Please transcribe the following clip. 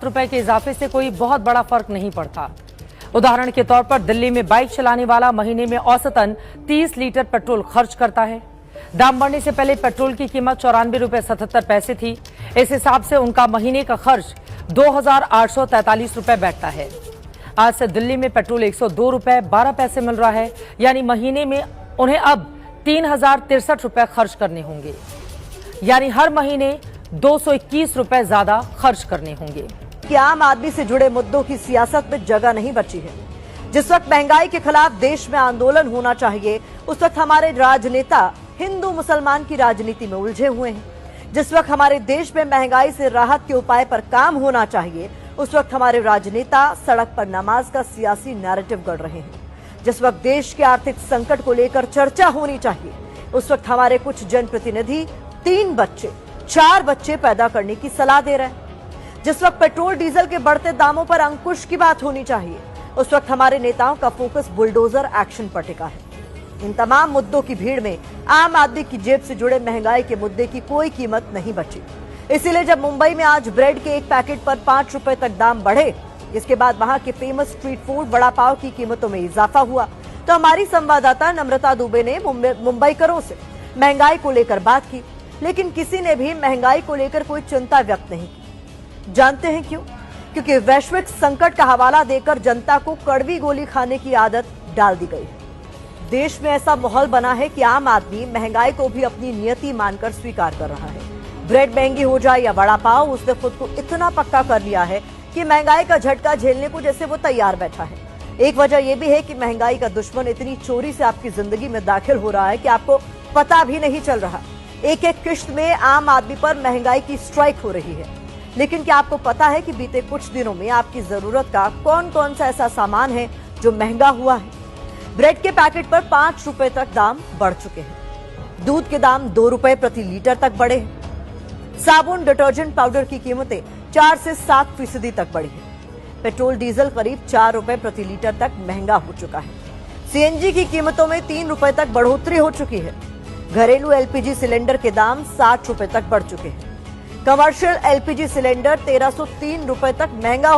रुपए के इजाफे से कोई बहुत बड़ा फर्क नहीं पड़ता। उदाहरण के तौर पर दिल्ली में बाइक चलाने वाला महीने में औसतन 30 लीटर पेट्रोल खर्च करता है। दाम बढ़ने से पहले पेट्रोल की कीमत 94 रुपए 77 पैसे थी। इस हिसाब से उनका महीने का खर्च 2,843 रुपए बैठता है। आज से दिल्ली में पेट्रोल 102 रुपए 12 पैसे मिल रहा है, यानी महीने में उन्हें अब 3,063 रुपए खर्च करने होंगे, यानी हर महीने 221 रुपए ज्यादा खर्च करने होंगे। कि आम आदमी से जुड़े मुद्दों की सियासत में जगह नहीं बची है। जिस वक्त महंगाई के खिलाफ देश में आंदोलन होना चाहिए, उस वक्त हमारे राजनेता हिंदू मुसलमान की राजनीति में उलझे हुए हैं। जिस वक्त हमारे देश में महंगाई से राहत के उपाय पर काम होना चाहिए, उस वक्त हमारे राजनेता सड़क पर नमाज का सियासी नैरेटिव गढ़ रहे हैं। जिस वक्त देश के आर्थिक संकट को लेकर चर्चा होनी चाहिए, उस वक्त हमारे कुछ जनप्रतिनिधि 3 बच्चे 4 बच्चे पैदा करने की सलाह दे रहे हैं। जिस वक्त पेट्रोल डीजल के बढ़ते दामों पर अंकुश की बात होनी चाहिए, उस वक्त हमारे नेताओं का फोकस बुलडोजर एक्शन पर टिका है। इन तमाम मुद्दों की भीड़ में आम आदमी की जेब से जुड़े महंगाई के मुद्दे की कोई कीमत नहीं बची। इसीलिए जब मुंबई में आज ब्रेड के एक पैकेट पर 5 रुपए तक दाम बढ़े, इसके बाद वहां के famous street food vada pav की कीमतों में इजाफा हुआ, तो हमारी संवाददाता नम्रता दुबे ने मुंबईकरों से महंगाई को लेकर बात की, लेकिन किसी ने भी महंगाई को लेकर कोई चिंता व्यक्त नहीं की। जानते हैं क्यों? क्योंकि वैश्विक संकट का हवाला देकर जनता को कड़वी गोली खाने की आदत डाल दी गई है। देश में ऐसा माहौल बना है कि आम आदमी महंगाई को भी अपनी नियति मानकर स्वीकार कर रहा है। ब्रेड महंगी हो जाए या वड़ा पाव, उसने खुद को इतना पक्का कर लिया है कि महंगाई का झटका झेलने को जैसे वो तैयार बैठा है। एक वजह यह भी है कि महंगाई का दुश्मन इतनी चोरी से आपकी जिंदगी में दाखिल हो रहा है कि आपको पता भी नहीं चल रहा। एक एक किश्त में आम आदमी पर महंगाई की स्ट्राइक हो रही है। लेकिन क्या आपको पता है कि बीते कुछ दिनों में आपकी जरूरत का कौन कौन सा ऐसा सामान है जो महंगा हुआ है? ब्रेड के पैकेट पर 5 रुपए तक दाम बढ़ चुके हैं। दूध के दाम 2 रुपए प्रति लीटर तक बढ़े हैं। साबुन, डिटर्जेंट पाउडर की कीमतें 4 से 7% तक बढ़ी है। पेट्रोल डीजल करीब 4 रुपए प्रति लीटर तक महंगा हो चुका है। सीएनजी की कीमतों में 3 रुपए तक बढ़ोतरी हो चुकी है। घरेलू एलपीजी सिलेंडर के दाम 60 रुपए तक बढ़ चुके हैं। कमर्शियल एलपीजी सिलेंडर 1303 रुपए तक महंगा